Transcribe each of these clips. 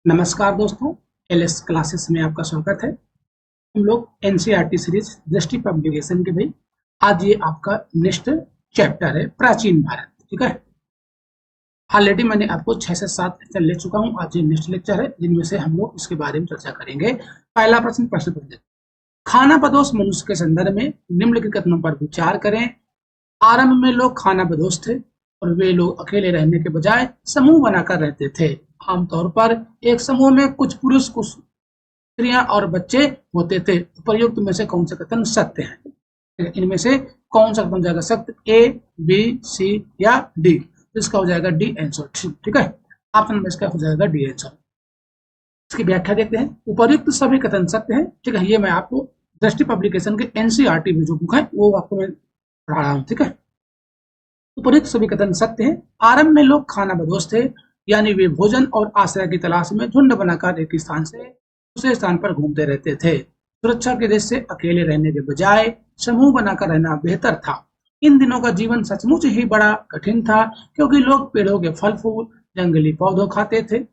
नमस्कार दोस्तों, LS classes में आपका स्वागत है। हम लोग एनसीईआरटी सीरीज दृष्टि पब्लिकेशन के भाई आज ये आपका नेक्स्ट चैप्टर है प्राचीन भारत। ठीक है, ऑलरेडी मैंने आपको 6 से 7 लेक्चर ले चुका हूँ। आज ये नेक्स्ट लेक्चर है जिनमें से हम लोग इसके बारे में चर्चा करेंगे। पहला प्रश्न पढ़ते, खानाबदोश मनुष्य के संदर्भ में निम्नलिखित कथनों पर विचार करें। आरंभ में लोग खानाबदोश थे और वे लोग अकेले रहने के बजाय समूह बनाकर रहते थे। आमतौर पर एक समूह में कुछ पुरुष, कुछ स्त्रियां और बच्चे होते थे। उपयुक्त में से कौन सा कथन सत्य है? इनमें से कौन सा कथन जाएगा सत्य? ए, बी, सी या डी? इसका हो जाएगा डी आंसर। ठीक है, ऑप्शन में इसका हो जाएगा डी आंसर। इसकी व्याख्या देखते हैं। उपर्युक्त सभी कथन सत्य हैं। ठीक है, ये मैं आपको दृष्टि पब्लिकेशन के एनसीईआरटी में जो बुक है वो आपको मैं पढ़ा रहा हूँ। ठीक है, उपर्युक्त सभी कथन सत्य हैं। आरंभ में लोग खानाबदोश थे, यानी वे भोजन और आश्रय की तलाश में झुंड बनाकर एक स्थान से दूसरे स्थान पर घूमते रहते थे। सुरक्षा के दृष्टि से अकेले रहने के बजाय समूह बनाकर रहना बेहतर था। इन दिनों का जीवन सचमुच ही बड़ा कठिन था, क्योंकि लोग पेड़ों के फल फूल, जंगली पौधों खाते थे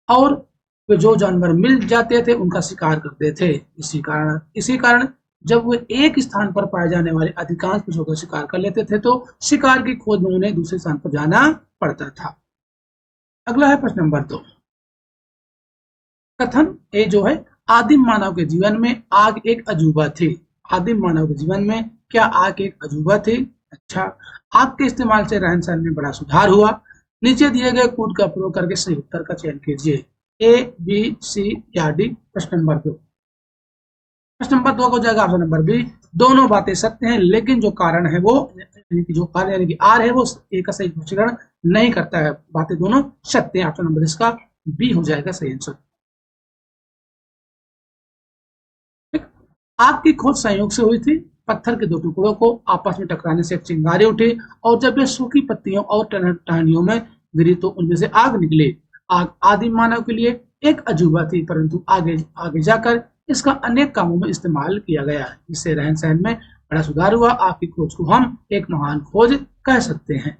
और वे जो जानवर मिल जाते थे उनका शिकार करते थे। इसी कारण जब वे एक स्थान पर पाए जाने वाले अधिकांश पशुओं का शिकार कर लेते थे तो शिकार की खोज में उन्हें दूसरे स्थान पर जाना पड़ता था। अगला है प्रश्न नंबर 2। कथन ए जो है, आदिम मानव के जीवन में आग एक अजूबा थी। आदिम मानव के जीवन में क्या आग एक अजूबा थी? अच्छा, आग के इस्तेमाल से रहन सहन में बड़ा सुधार हुआ। नीचे दिए गए कोड का प्रयोग करके सही उत्तर का चयन कीजिए। ए, बी, सी या डी? प्रश्न नंबर 2। प्रश्न नंबर 2 को जाएगा ऑप्शन नंबर बी। दोनों बातें सत्य हैं, लेकिन जो कारण है वो जो कार्य यानी कि आर है वो ए का सही स्पष्टीकरण नहीं करता है। बातें दोनों सत्य हैं। ऑप्शन नंबर इसका बी हो जाएगा सही आंसर। आग की खोज संयोग से हुई थी। पत्थर के दो टुकड़ों को आपस में टकराने से एक चिंगारी उठी और जब ये सूखी पत्तियों और टहनियों में गिरी तो उनमें से आग निकली। आग आदिम मानव के लिए एक अजूबा थी, परंतु आगे आगे जाकर इसका अनेक कामों में इस्तेमाल किया गया, जिससे रहन सहन में बड़ा सुधार हुआ। आग की खोज को हम एक महान खोज कह सकते हैं।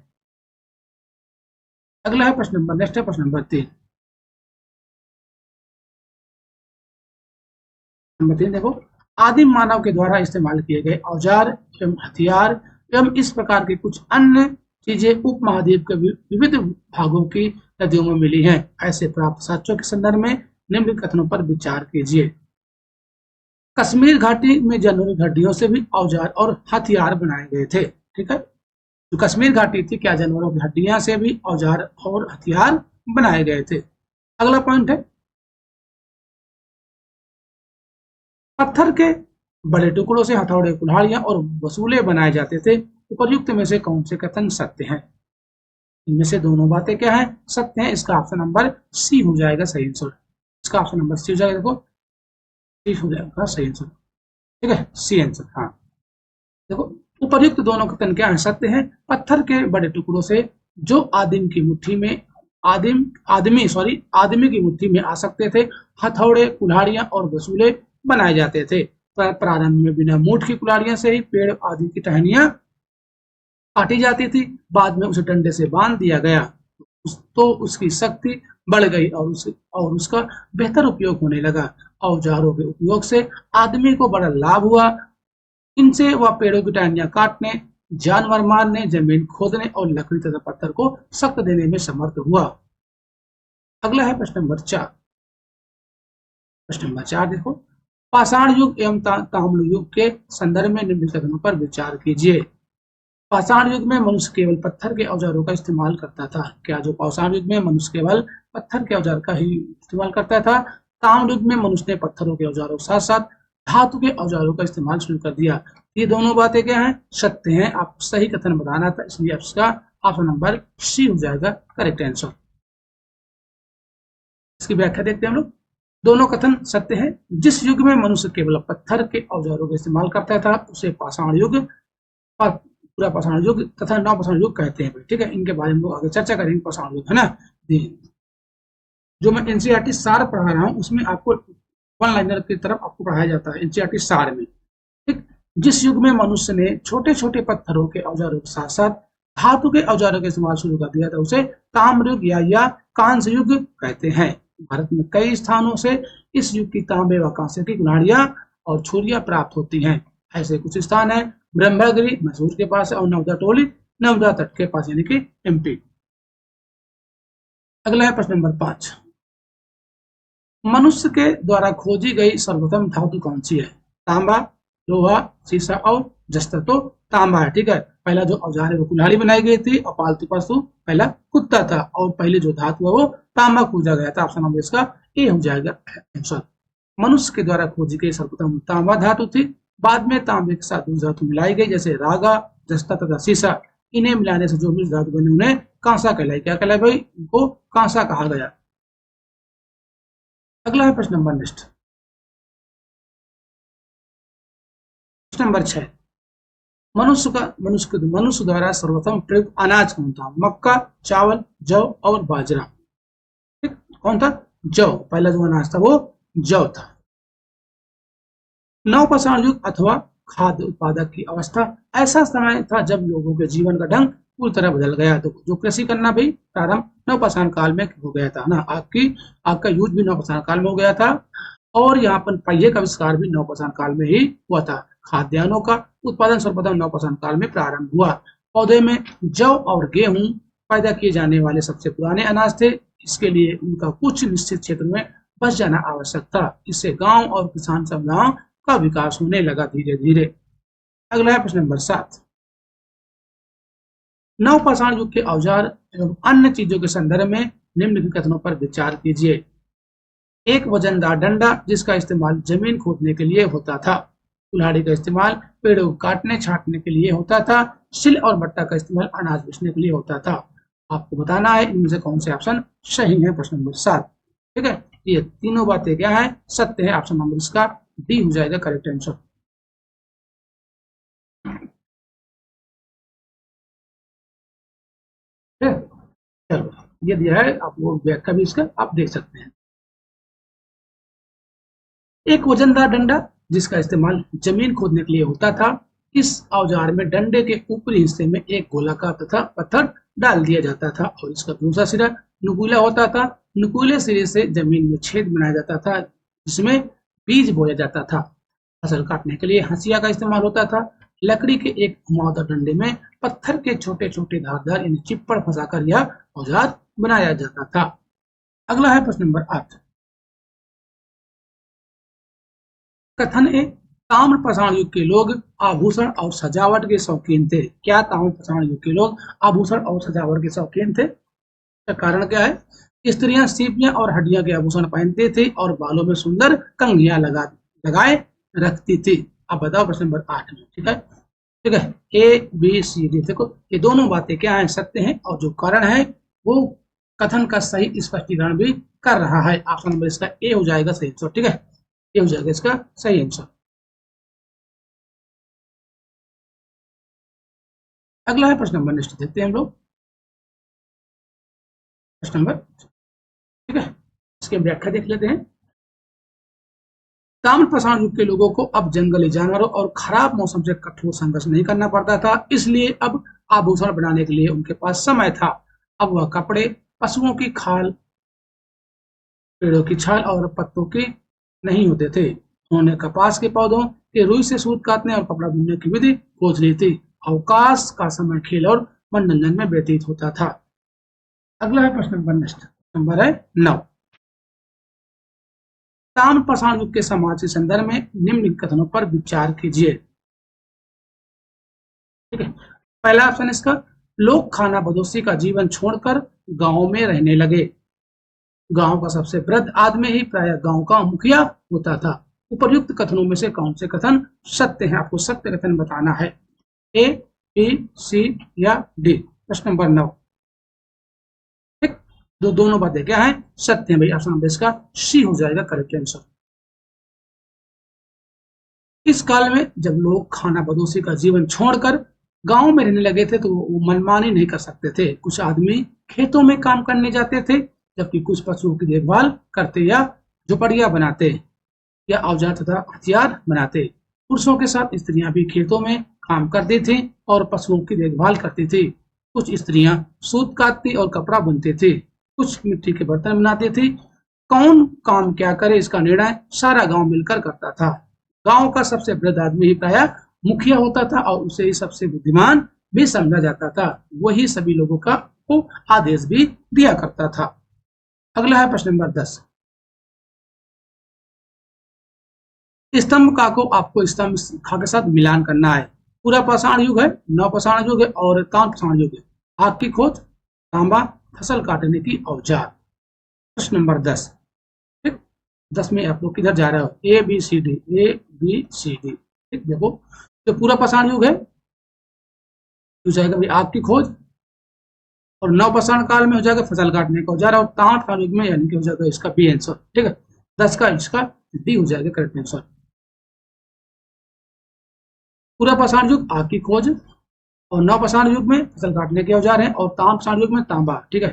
अगला है प्रश्न नंबर नेक्स्ट है प्रश्न नंबर 3। नंबर 3 देखो, आदिम मानव के द्वारा इस्तेमाल किए गए औजार एवं हथियार एवं इस प्रकार की कुछ अन्य चीजें उपमहाद्वीप के विविध भागों की नदियों में मिली हैं। ऐसे प्राप्त साक्ष्यों के संदर्भ में निम्नलिखित कथनों पर विचार कीजिए। कश्मीर घाटी में जानवरों की हड्डियों से भी औजार और हथियार बनाए गए थे। ठीक है, जो कश्मीर घाटी थी क्या जानवरों की हड्डियां से भी औजार और हथियार बनाए गए थे। अगला पॉइंट है, पत्थर के बड़े टुकड़ों से हथौड़े, कुल्हाड़ियां और वसूले बनाए जाते थे। उपर्युक्त में से कौन से कथन सत्य हैं? इनमें से दोनों बातें क्या है? सत्य हैं। इसका ऑप्शन नंबर सी हो जाएगा सही आंसर। इसका ऑप्शन नंबर सी हो जाएगा। देखो, सी हो जाएगा सही आंसर। ठीक है, सी आंसर। हाँ देखो, उपर्युक्त दोनों कथन क्या है? सत्य है। पत्थर के बड़े टुकड़ों से जो आदमी की मुट्ठी में आ सकते थे, हथौड़े, कुल्हाड़ियां और वसूले बनाए जाते थे। प्रारंभ में बिना मूठ की कुल्हाड़ियां से ही पेड़ आदि की टहनियां काटी जाती थी। बाद में उसे डंडे से बांध दिया गया तो उसकी शक्ति बढ़ गई और उसका बेहतर उपयोग होने लगा। औजारों के उपयोग से आदमी को बड़ा लाभ हुआ। इनसे वह पेड़ों की टहनियां काटने, जानवर मारने, जमीन खोदने और लकड़ी तथा पत्थर को सख्त देने में समर्थ हुआ। अगला है प्रश्न नंबर 4। प्रश्न नंबर 4 देखो, पाषाण युग एवं ताम्र युग के संदर्भ में निम्नलिखित कथनों पर विचार कीजिए। पाषाण युग में मनुष्य केवल पत्थर के औजारों का इस्तेमाल करता था। क्या जो पाषाण युग में मनुष्य केवल पत्थर के औजार का ही इस्तेमाल करता था? ताम्र युग में मनुष्य ने पत्थरों के औजारों के साथ साथ धातु के औजारों का इस्तेमाल शुरू कर दिया। ये दोनों बातें क्या हैं? सत्य हैं। आप सही कथन बताना था, इसलिए आपका ऑप्शन नंबर सी हो जाएगा करेक्ट आंसर। इसकी व्याख्या देखते हैं हम लोग। दोनों कथन सत्य हैं। जिस युग में मनुष्य केवल पत्थर के औजारों का इस्तेमाल करता था उसे पाषाण युग, पूरा पाषाण युग तथा नव पाषाण युग कहते हैं। ठीक है, इनके बारे में लोग आगे चर्चा करेंगे। पाषाण युग है ना, जो मैं एनसीईआरटी सार पढ़ा रहा हूँ उसमें आपको वन लाइनर की तरफ आपको पढ़ाया जाता है एनसीईआरटी सार में। ठीक, जिस युग में मनुष्य ने छोटे छोटे पत्थरों के औजारों के साथ साथ धातु के औजारों का इस्तेमाल शुरू कर दिया था उसे ताम्र युग या कांस्य युग कहते हैं। भारत में कई स्थानों से इस युग की तांबे व कांसे की कुल्हाड़ियां और छुरियां प्राप्त होती हैं। ऐसे कुछ स्थान है ब्रह्मगिरी मैसूर के पास है और नवदा टोली नवदा तट के पास यानी कि एमपी। अगला है प्रश्न नंबर 5, मनुष्य के द्वारा खोजी गई सर्वोत्तम धातु कौन सी है? तांबा, लोहा, सीसा और जस्ता। तो तांबा है, ठीक है। पहला जो औजार है वो कुल्हाड़ी बनाई गई थी और पालतू पशु पहला कुत्ता था और पहले जो धातु है वो तांबा खोजा गया था। ऑप्शन नंबर इसका ए हो जाएगा आंसर। मनुष्य के द्वारा खोजी गई सर्वप्रथम तांबा धातु थी। बाद में तांबे के साथ दूसरी धातु मिलाई गई जैसे रागा, जस्ता तथा सीसा। इन्हें मिलाने से जो भी धातु बनी उन्हें कांसा कहलाई। क्या कहलाई भाई? उनको कांसा कहा गया। अगला है प्रश्न नंबर नेक्स्ट, प्रश्न नंबर 6, मनुष्य द्वारा सर्वप्रथम प्रयुक्त अनाज कौन था? मक्का, चावल, जौ और बाजरा। ठीक, कौन था? जौ। पहला जो अनाज था वो जौ था। नवपाषाण युग अथवा खाद्य उत्पादक की अवस्था ऐसा समय था जब लोगों के जीवन का ढंग पूरी तरह बदल गया। तो जो कृषि करना भी प्रारंभ नवपाषाण काल में हो गया था ना। आग का यूज भी नवपाषाण काल में हो गया था और यहाँ पर पहिए का आविष्कार भी नवपाषाण काल में ही हुआ था। खाद्यान्नों का उत्पादन सर्वप्रथम नवपाषाण काल में प्रारंभ हुआ। पौधे में जौ और गेहूं पैदा किए जाने वाले सबसे पुराने अनाज थे। इसके लिए उनका कुछ निश्चित क्षेत्र में बस जाना आवश्यक था। इससे गांव और किसान समुदायों का विकास होने लगा धीरे धीरे। अगला है प्रश्न नंबर 7, नवपाषाण युग के औजार एवं अन्य चीजों के संदर्भ में निम्नलिखित कथनों पर विचार कीजिए। एक वजनदार डंडा जिसका इस्तेमाल जमीन खोदने के लिए होता था। कुल्हाड़ी का इस्तेमाल पेड़ों को काटने छांटने के लिए होता था। सिल और बट्टा का इस्तेमाल अनाज पीसने के लिए होता था। आपको बताना है इनमें से कौन से ऑप्शन सही है। प्रश्न नंबर 7, ठीक है। ये तीनों बातें क्या है? सत्य है। ऑप्शन नंबर इसका डी हो जाएगा करेक्ट आंसर। चलो, ये दिया है, आप वो व्याख्या भी इसका आप देख सकते हैं। एक वजनदार डंडा जिसका इस्तेमाल जमीन खोदने के लिए होता था। इस औजार में डंडे के ऊपरी हिस्से में एक गोलाकार तथा पत्थर डाल दिया जाता था और इसका दूसरा सिरा नुकीला होता था। नुकीले सिरे से जमीन में छेद बनाया जाता था जिसमें बीज बोया जाता था। फसल काटने के लिए हंसिया का इस्तेमाल होता था। लकड़ी के एक घुमावदार डंडे में पत्थर के छोटे छोटे धारदार यानी चिप्पड़ फंसाकर यह औजार बनाया जाता था। अगला है प्रश्न नंबर 8, कथन ए, ताम्रपाषाण युग के लोग आभूषण और सजावट के शौकीन थे। क्या ताम्रपाषाण युग के लोग आभूषण और सजावट के शौकीन थे? इसका कारण क्या है? स्त्रियां सीपियां और हड्डियां के आभूषण पहनते थे और बालों में सुंदर कंघियां लगाए रखती थी। अब बताओ प्रश्न नंबर 8 में, ठीक है। ठीक है, ए बी सी डी, देखो ये दोनों बातें क्या है? सत्य हैं और जो कारण है वो कथन का सही स्पष्टीकरण भी कर रहा है। ऑप्शन नंबर इसका ए हो जाएगा सही आंसर, ठीक है। ये हो जाएगा इसका सही आंसर। अगला है प्रश्न नंबर नेक्स्ट, देखते हैं हम लोग प्रश्न नंबर, ठीक है। इसकी व्याख्या देख लेते हैं। ताम्रपाषाण युग के लोगों को अब जंगली जानवरों और खराब मौसम से कठोर संघर्ष नहीं करना पड़ता था, इसलिए अब आभूषण बनाने के लिए उनके पास समय था। अब वह कपड़े पशुओं की खाल, पेड़ों की छाल और पत्तों के नहीं होते थे। उन्होंने कपास के पौधों के रुई से सूत काटने और कपड़ा बुनने की विधि खोज ली थी। अवकाश का समय खेल और मनोरंजन में व्यतीत होता था। अगला है प्रश्न नंबर नेक्स्ट, नंबर है 9, ताम्रपाषाण युग के समाज के संदर्भ में निम्न कथनों पर विचार कीजिए। ठीक है, पहला ऑप्शन इसका, लोग खाना बदोशी का जीवन छोड़कर गांव में रहने लगे। गांव का सबसे वृद्ध आदमी ही प्रायः गांव का मुखिया होता था। उपर्युक्त कथनों में से कौन से कथन सत्य है? आपको सत्य कथन बताना है। ए, बी, सी या डी। प्रश्न नंबर 9, ठीक, दोनों बातें क्या है? सत्य है भाई। ऑप्शन नंबर इसका सी हो जाएगा करेक्ट आंसर। इस काल में जब लोग खाना बदोशी का जीवन छोड़कर गांव में रहने लगे थे तो वो मनमानी नहीं कर सकते थे। कुछ आदमी खेतों में काम करने जाते थे जबकि कुछ पशुओं की देखभाल करते या झोपड़ियां बनाते या औजार तथा हथियार बनाते। पुरुषों के साथ स्त्रियां भी खेतों में काम करती थी और पशुओं की देखभाल करती थी। कुछ स्त्रियां सूत काटती और कपड़ा बुनती थी। कुछ मिट्टी के बर्तन बनाती थी। कौन काम क्या करे इसका निर्णय सारा गांव मिलकर करता था। गांव का सबसे वृद्ध आदमी ही प्राय मुखिया होता था और उसे ही सबसे बुद्धिमान भी समझा जाता था। वही सभी लोगों का को आदेश भी दिया करता था। अगला है प्रश्न नंबर 10। स्तंभ का को आपको स्तंभ खा के साथ मिलान करना है। पूरा पाषाण युग है, नव पाषाण युग है और ताम्र पाषाण युग है। आग की खोज, तांबा, फसल काटने की औजार। प्रश्न नंबर 10। ठीक, 10 में आप लोग किधर जा रहे हो, A B C D, A B C D. ठीक, देखो जो पूरा पाषाण युग है हो जाएगा भाई आग की खोज, और नव पाषाण काल में हो जाएगा फसल काटने का औजार, और ताम्र पाषाण युग में यानी कि हो जाएगा इसका बी आंसर। ठीक है, 10 का इसका डी हो जाएगा करेक्ट आंसर। पूरा पाषाण युग आग की खोज, और नव पाषाण युग में फसल काटने के औजार हैं, और ताम्र पाषाण युग में तांबा। ठीक है,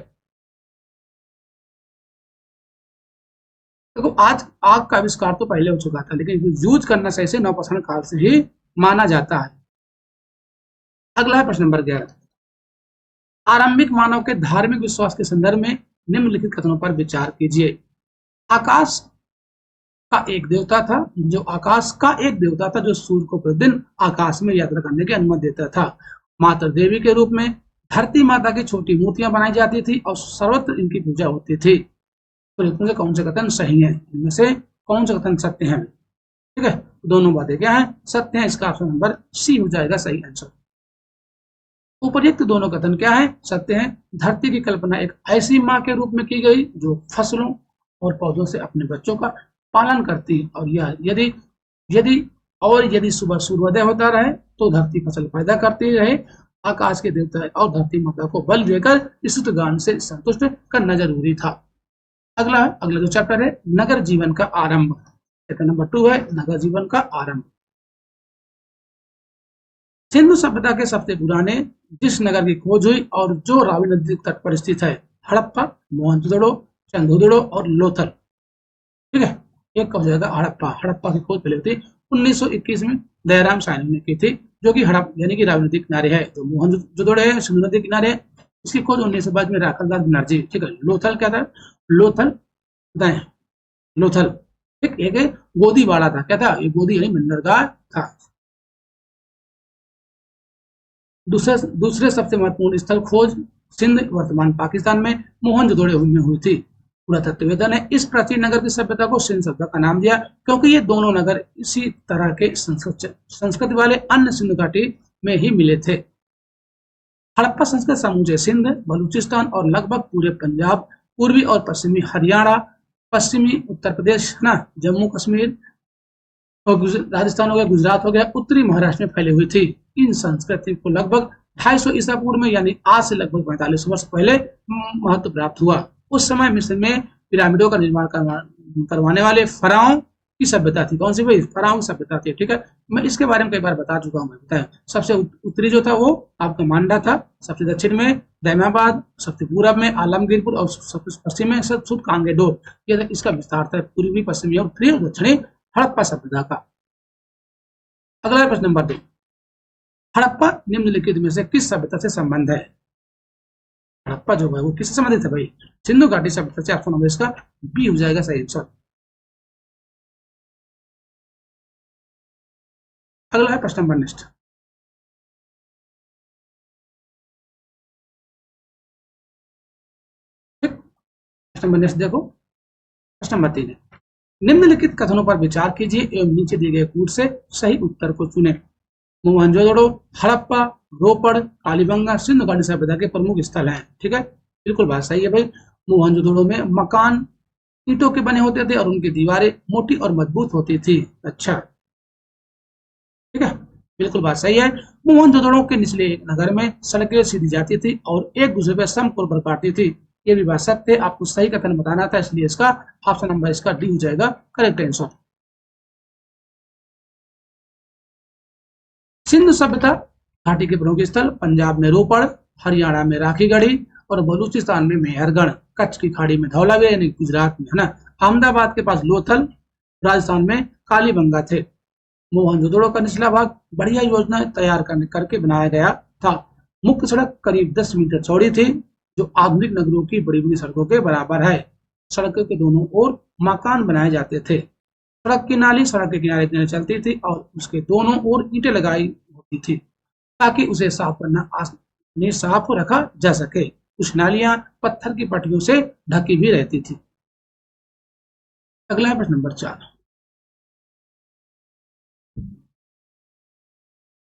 देखो आज आग का आविष्कार तो पहले हो चुका था, लेकिन यूज करना सही से नव पाषाण काल से ही माना जाता है। अगला है प्रश्न नंबर 11। आरंभिक मानव के धार्मिक विश्वास के संदर्भ में निम्नलिखित कथनों पर विचार कीजिए। आकाश का एक देवता था जो आकाश का एक देवता था जो सूर्य को प्रतिदिन आकाश में यात्रा करने की अनुमति देता था। माता देवी के रूप में धरती माता की छोटी मूर्तियां बनाई जाती थी और सर्वत्र इनकी पूजा होती थी। तो इनमें से कौन से कथन सही है, इनमें से कौन से कथन सत्य है? ठीक है, दोनों बातें क्या है, सत्य है। इसका ऑप्शन नंबर सी हो जाएगा सही आंसर। उपर्युक्त दोनों कथन क्या है, सत्य है। धरती की कल्पना एक ऐसी माँ के रूप में की गई जो फसलों और पौधों से अपने बच्चों का पालन करती है, और यह यदि यदि यदि सुबह सूर्योदय होता रहे तो धरती फसल पैदा करती रहे। आकाश के देवता और धरती माता को बल देकर स्तुति गान से संतुष्ट करना जरूरी था। अगला जो चैप्टर है नगर जीवन का आरंभ, चैप्टर नंबर 2 है नगर जीवन का आरंभ। सिंधु सभ्यता के सबसे पुराने जिस नगर की खोज हुई और जो रावी नदी तट पर स्थित है, हड़प्पा, मोहनजोदड़ो, चंदोदड़ो और लोथल। ठीक है, एक हो जाएगा हड़प्पा। हड़प्पा की खोज पहले हुई थी 1921 में दयाराम साहनी ने की थी, जो कि हड़प यानी कि रावी नदी किनारे है। तो मोहनजोदड़ो है सिंधु नदी किनारे, इसकी खोज 1922 में राखलदास बनर्जी। ठीक है, लोथल क्या था, लोथल लोथल ठीक, एक गोदीवाड़ा था, क्या था, ये गोदी यानी बंदरगाह था। दूसरे सबसे महत्वपूर्ण स्थल खोज सिंध वर्तमान पाकिस्तान में मोहनजोदड़ो में हुई थी। पुरातत्ववेत्ता ने इस प्राचीन नगर की सभ्यता को सिंध सभ्यता का नाम दिया क्योंकि ये दोनों नगर इसी तरह के संस्कृति वाले अन्य सिंधु घाटी में ही मिले थे। हड़प्पा संस्कृत समूचे सिंध, बलूचिस्तान और लगभग पूरे पंजाब, पूर्वी और पश्चिमी हरियाणा, पश्चिमी उत्तर प्रदेश है ना, जम्मू कश्मीर और राजस्थान हो गया, गुजरात हो गया, उत्तरी महाराष्ट्र में फैली हुई थी। इन संस्कृति को लगभग 250 ईसा पूर्व में यानी आज से लगभग 45 वर्ष पहले महत्व प्राप्त हुआ। उस समय मिस्र में पिरामिडों का निर्माण करवाने वाले फराओं की सभ्यता थी। कौन सी भाई, फराओं की सभ्यता थी। ठीक है, मैं इसके बारे में कई बार बता चुका हूँ। बताया सबसे उत्तरी जो था वो आपका मांडा था, सबसे दक्षिण में दैमाबाद, सबसे पूर्व में आलमगीरपुर और सबसे पश्चिम में सुद कांगेडोर। ये इसका विस्तार था, पूर्वी, पश्चिमी और उत्तरी और दक्षिणी हड़प्पा सभ्यता का। अगला प्रश्न नंबर 2। हड़प्पा निम्नलिखित में से किस सभ्यता से संबंध है? हड़प्पा जो है वो किससे संबंधित है भाई, सिंधु घाटी सभ्यता से। ऑप्शन नंबर इसका बी हो जाएगा सही आंसर। अगला है प्रश्न नंबर नेक्स्ट। प्रश्न नंबर नेक्स्ट देखो, प्रश्न नंबर 3 है निम्नलिखित कथनों पर विचार कीजिए एवं नीचे दिए गए कूट से सही उत्तर को चुने। मोहनजोदड़ो, हड़प्पा, रोपड़, कालीबंगा सिंधु घाटी सभ्यता के प्रमुख स्थल हैं। ठीक है, बिल्कुल बात सही है भाई। मोहनजोदड़ो में मकान ईंटों के बने होते थे और उनकी दीवारें मोटी और मजबूत होती थी। अच्छा, ठीक है, बिल्कुल बात सही है। मोहनजोदड़ो के निचले एक नगर में सड़कें सीधी जाती थी और एक दूसरे पर समकोण पर काटती थी। ये भी बात सत्य है। आपको सही कथन बताना था, इसलिए इसका ऑप्शन नंबर इसका डी हो जाएगा करेक्ट आंसर। सिंधु सभ्यता घाटी के प्रमुख स्थल पंजाब में रोपड़, हरियाणा में राखीगढ़ी और बलूचिस्तान में मेहरगढ़, कच्छ की खाड़ी में धौलावीर यानी गुजरात में है ना, अहमदाबाद के पास लोथल, राजस्थान में कालीबंगा थे। मोहनजोदड़ो का निचला भाग बढ़िया योजना तैयार करके बनाया गया था। मुख्य सड़क करीब 10 मीटर चौड़ी थी जो आधुनिक नगरों की बड़ी बड़ी सड़कों के बराबर है। सड़कों के दोनों ओर मकान बनाए जाते थे। सड़क की नाली सड़क के किनारे चलती थी और उसके दोनों ओर ईंटें लगाई होती थी ताकि उसे साफ रखा जा सके। कुछ नालियां पत्थर की पट्टियों से ढकी भी रहती थी। अगला है प्रश्न नंबर 4।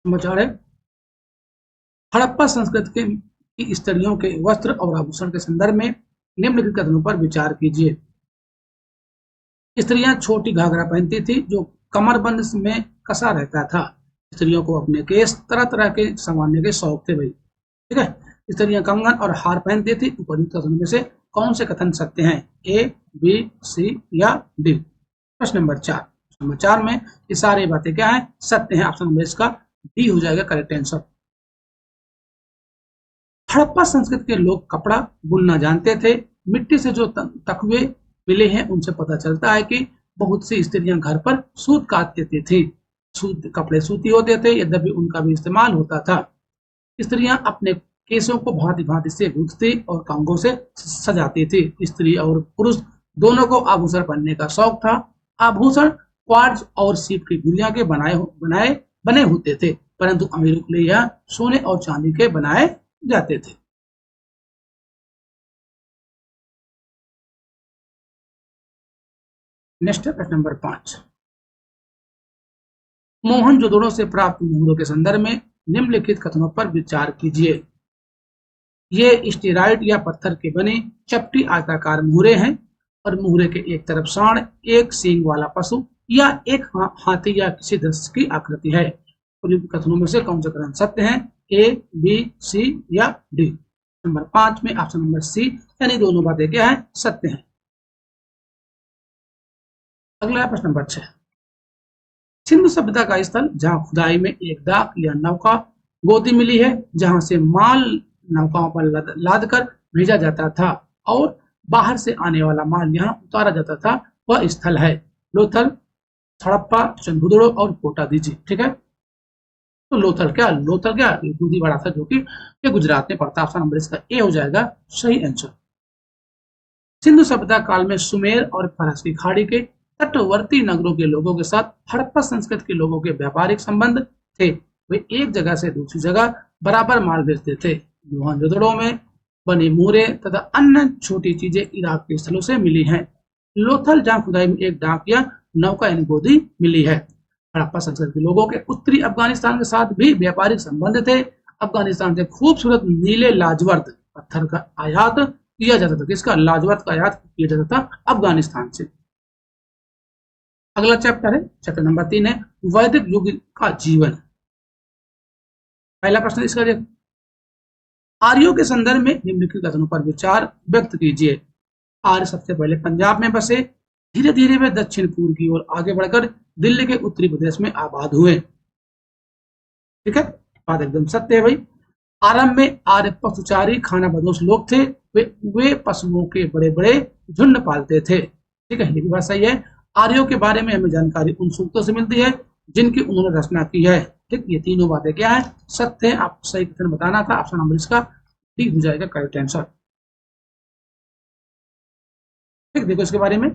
नंबर 4 है हड़प्पा संस्कृति की स्त्रियों के वस्त्र और आभूषण के संदर्भ में निम्नलिखित कथनों पर विचार कीजिए। स्त्रियां छोटी घाघरा पहनती थी जो कमरबंद में कसा रहता था। स्त्रियों को अपने केस तरह तरह के संवारने के शौक थे भाई। ठीक है, स्त्रियां कंगन और हार पहनती थी। उपयुक्त कथनों में से कौन से कथन सत्य हैं? ए, बी, सी या डी? प्रश्न नंबर 4। नंबर 4 में ये सारी बातें क्या है? सत्य है। ऑप्शन नंबर इसका डी हो जाएगा करेक्ट आंसर। हड़प्पा संस्कृति के लोग कपड़ा बुनना जानते थे। मिट्टी से जो तकवे मिले हैं उनसे पता चलता है कि बहुत सी स्त्रियां घर पर सूत काट देती थी। सूत कपड़े सूती होते थे, यद्यपि उनका भी इस्तेमाल होता था। स्त्रियां अपने केसों को भांति भांति से गूंथती और कंगों से सजाती थी। स्त्री और पुरुष दोनों को आभूषण पहनने का शौक था। आभूषण क्वार्ट्ज और सीप की गुड़िया के बने होते थे, परंतु अमीरों के लिए यह सोने और चांदी के बनाए जाते थे। नेक्स्ट प्रश्न नंबर 5। मोहनजोदड़ो से प्राप्त मुहरों के संदर्भ में निम्नलिखित कथनों पर विचार कीजिए। ये स्टेराइट या पत्थर के बने चपटी आयताकार मुहरे हैं और मुहरे के एक तरफ सांड, एक सींग वाला पशु या एक हाथी या किसी दृश्य की आकृति है। कथनों में से कौन से कथन सत्य हैं? ए, बी, सी या डी? नंबर 5 में ऑप्शन नंबर सी यानी दोनों बातें क्या है? सत्य हैं। अगला प्रश्न नंबर 6। सिंधु सभ्यता का स्थल जहां खुदाई में एक डाक या नौका गोदी मिली है जहां से माल नौकाओं पर लाद कर भेजा जाता था और बाहर से आने वाला माल यहां उतारा जाता था, वह स्थल है लोथल, हड़प्पा, चंदुदड़ो और कोटादीजी। ठीक है, तो लोथल क्या दूधीवाड़ा था जो कि ये गुजरात में पड़ता है। ऑप्शन नंबर इसका ए हो जाएगा सही आंसर। सिंधु सभ्यता काल में सुमेर और फरस की खाड़ी के तटवर्ती नगरों के लोगों के साथ हड़प्पा संस्कृति के लोगों के व्यापारिक संबंध थे। वे एक जगह से दूसरी जगह बराबर माल भेजते थे। मोहनजोदड़ो में बने मुहरे तथा अन्य छोटी चीजें इराक के स्थलों से मिली हैं। लोथल जहां खुदाई में एक डाक या नौका यानी गोदी मिली है। हड़प्पा संस्कृति के लोगों के उत्तरी अफगानिस्तान के साथ भी व्यापारिक संबंध थे। अफगानिस्तान से खूबसूरत नीले लाजवर्द पत्थर का आयात किया जाता था। किसका? लाजवर्द का आयात किया जाता था अफगानिस्तान से। अगला चैप्टर है चैप्टर नंबर 3 है वैदिक युग का जीवन। पहला प्रश्न इसका देख, आर्यों के संदर्भ में निम्नलिखित कथनों पर विचार व्यक्त कीजिए। आर्य सबसे पहले पंजाब में बसे, धीरे धीरे वे दक्षिण पूर्व की ओर आगे बढ़कर दिल्ली के उत्तरी प्रदेश में आबाद हुए। ठीक है, बात एकदम सत्य है भाई। आरंभ में आर्य पशुचारी खाना बदोश लोग थे। वे पशुओं के बड़े बड़े झुंड पालते थे। ठीक है, ये भी बात सही है। आर्यों के बारे में हमें जानकारी उन सूक्तों से मिलती है जिनकी उन्होंने रचना की है। ठीक, ये तीनों बातें क्या है? सत्य है। आपको सही कथन बताना था। ऑप्शन नंबर इसका डी हो जाएगा करेक्ट आंसर। ठीक, देखो इसके बारे में,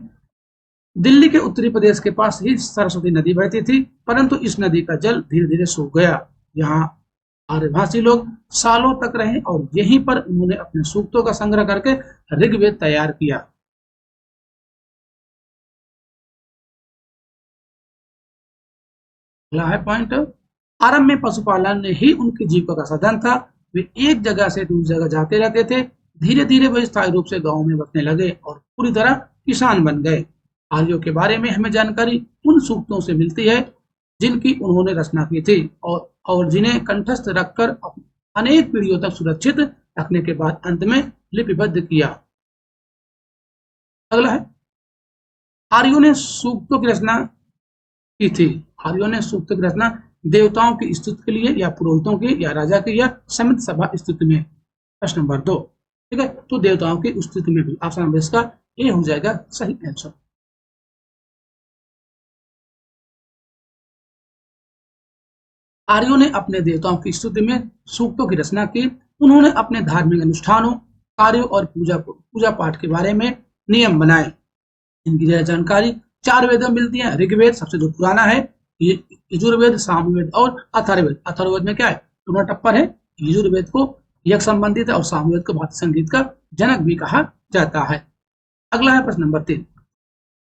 दिल्ली के उत्तरी प्रदेश के पास ही सरस्वती नदी बहती थी, परंतु इस नदी का जल धीरे धीरे सूख गया। यहाँ आर्यभाषी लोग सालों तक रहे और यहीं पर उन्होंने अपने सूक्तों का संग्रह करके ऋग्वेद तैयार किया। अगला है पॉइंट, आरंभ में पशुपालन ही उनकी जीविका का साधन था। वे एक जगह से दूसरी जगह जाते रहते थे। धीरे धीरे वे स्थायी रूप से गांव में बसने लगे और पूरी तरह किसान बन गए। आर्यों के बारे में हमें जानकारी उन सूक्तों से मिलती है जिनकी उन्होंने रचना की थी और जिन्हें कंठस्थ रखकर अनेक पीढ़ियों तक सुरक्षित रखने के बाद अंत में लिपिबद्ध किया। अगला है, आर्यों ने सूक्तों की रचना की थी। आर्यों ने सूक्त की रचना देवताओं की स्तुति के लिए या पुरोहितों की या राजा की या समित सभा स्तुति में। प्रश्न नंबर 2। ठीक है, तो देवताओं की स्तुति में भी। ऑप्शन नंबर इसका ए हो जाएगा सही आंसर। आर्यों ने अपने देवताओं की स्तुति में सूक्तों की रचना की। उन्होंने अपने धार्मिक अनुष्ठानों, कार्यों और पूजा पाठ के बारे में नियम बनाए। इनकी जो जानकारी 4 वेदों में मिलती है। ऋग्वेद सबसे जो पुराना है, यजुर्वेद, सामवेद और अथर्ववेद। अथर्ववेद में क्या है, दोनों टप्पर है। यजुर्वेद को यज्ञ संबंधित है और सामवेद को भारतीय संगीत का जनक भी कहा जाता है। अगला है प्रश्न नंबर 3।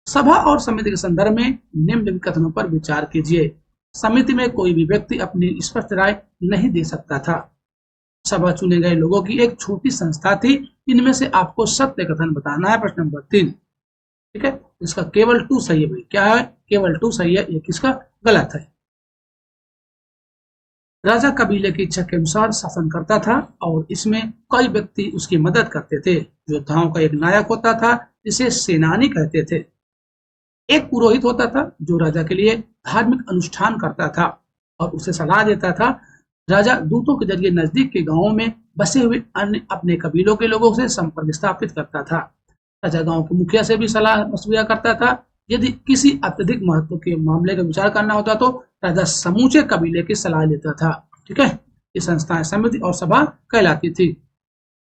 सभा और समिति के संदर्भ में निम्नलिखित कथनों पर विचार कीजिए। समिति में कोई भी व्यक्ति अपनी स्पष्ट राय नहीं दे सकता था। सभा चुने गए लोगों की एक छोटी संस्था थी। इनमें से आपको सत्य कथन बताना है। प्रश्न नंबर 3, ठीक है। इसका केवल 2 सही है भाई। क्या है, केवल 2 सही है, एक इसका गलत है। राजा कबीले की इच्छा के अनुसार शासन करता था और इसमें कई व्यक्ति उसकी मदद करते थे। योद्धाओं का एक नायक होता था जिसे सेनानी कहते थे। एक पुरोहित होता था जो राजा के लिए धार्मिक अनुष्ठान करता था और उसे सलाह देता था। राजा दूतों के जरिए नजदीक के गांवों में बसे हुए अन्य अपने कबीलों के लोगों से संपर्क स्थापित करता था। राजा गांव के मुखिया से भी सलाह मशविरा करता था। यदि किसी अत्यधिक महत्व के मामले का विचार करना होता तो राजा समूचे कबीले की सलाह लेता था। ठीक है, ये संस्थाएं समिति और सभा कहलाती थी।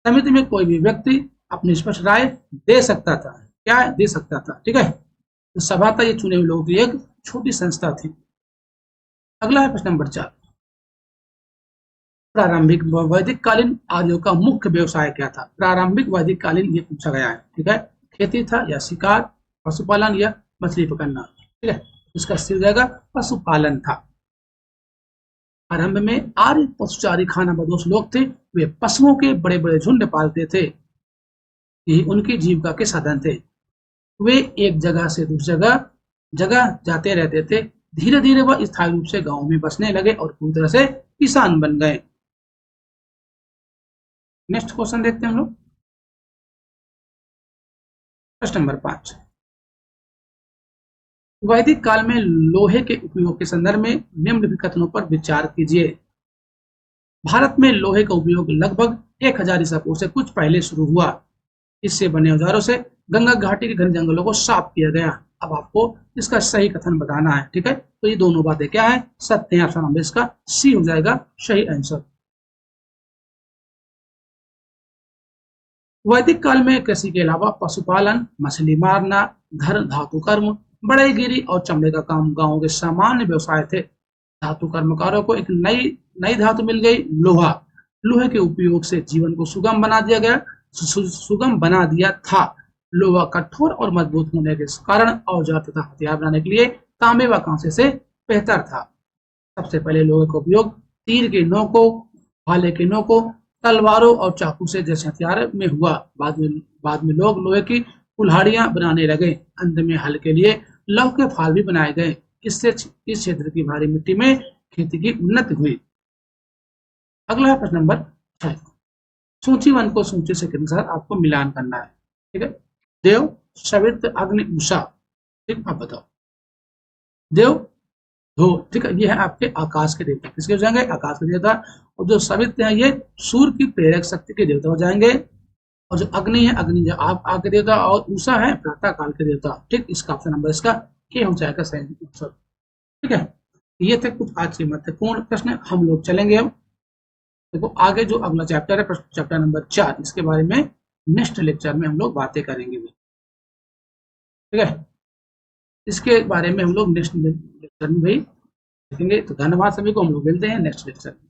समिति में कोई भी व्यक्ति अपनी स्पष्ट राय दे सकता था। क्या दे सकता था, ठीक है। तो सभा था ये चुने हुए लोगों की एक छोटी संस्था थी। अगला है प्रश्न नंबर 4। प्रारंभिक वैदिक कालीन आर्यों का मुख्य व्यवसाय क्या था। प्रारंभिक वैदिक कालीन ये पूछा गया है, ठीक है। खेती था या शिकार, पशुपालन या मछली पकड़ना, ठीक है। इसका सही जाएगा पशुपालन था। आरंभ में आर्य पशुचारी खानाबदोश लोग थे। वे पशुओं के बड़े बड़े झुंड पालते थे। यही उनकी जीविका के साधन थे। वे एक जगह से दूसरी जगह जाते रहते थे। धीरे धीरे वह स्थायी रूप से गांव में बसने लगे और पूरी तरह से किसान बन गए। नेक्स्ट क्वेश्चन देखते हैं हम लोग। प्रश्न नंबर 5। वैदिक काल में लोहे के उपयोग के संदर्भ में निम्नलिखित कथनों पर विचार कीजिए। भारत में लोहे का उपयोग लगभग 1000 ईसा पूर्व से कुछ पहले शुरू हुआ। इससे बने औजारों से गंगा घाटी के घने जंगलों को साफ किया गया। अब आपको इसका सही कथन बताना है, ठीक है। तो ये दोनों बातें क्या है, सत्य है। ऑप्शन नंबर इसका सी हो जाएगा सही आंसर। वैदिक काल में कृषि के अलावा पशुपालन, मछली मारना, धर्म, धातु कर्म, बढ़ईगिरी और चमड़े का काम गांवों के सामान्य व्यवसाय थे। धातु कर्मकारों को एक नई नई धातु मिल गई, लोहा। लोहे के उपयोग से जीवन को सुगम बना दिया गया, सुगम बना दिया था। लोहा कठोर और मजबूत होने के कारण औजार तथा हथियार बनाने के लिए तांबे व कांसे से बेहतर था। सबसे पहले लोहे का उपयोग तीर के नोकों, भाले के नोकों, तलवारों और चाकू से जैसे हथियार में हुआ। बाद में लोग लोहे की कुल्हाड़ियां बनाने लगे। अंत में हल के लिए लौह के फाल भी बनाए गए। इससे इस क्षेत्र की भारी मिट्टी में खेती की उन्नति हुई। अगला है प्रश्न नंबर 6। सूची 1 को सूची से के अनुसार आपको मिलान करना है, ठीक है। देव, सवित्र, अग्नि, उषा, ठीक। आप बताओ। देव, धो, ठीक है। ये है आपके आकाश के देवता। किसके हो जाएंगे, आकाश के देवता। और जो सवित्र है ये सूर्य की प्रेरक शक्ति के देवता हो जाएंगे। और जो अग्नि है, अग्नि जो आप आग के देवता। और उषा है प्रातः काल के देवता, ठीक। इसका ऑप्शन नंबर इसका के हो जाएगा सही आंसर, ठीक है। ये थे कुछ आज के महत्वपूर्ण प्रश्न। हम लोग चलेंगे अब देखो आगे जो अगला चैप्टर है, चैप्टर नंबर 4, इसके बारे में नेक्स्ट लेक्चर में हम लोग बातें करेंगे, ठीक है। इसके बारे में हम लोग नेक्स्ट लेक्चर में भाई देखेंगे। तो धन्यवाद सभी को, हम लोग मिलते हैं नेक्स्ट लेक्चर में।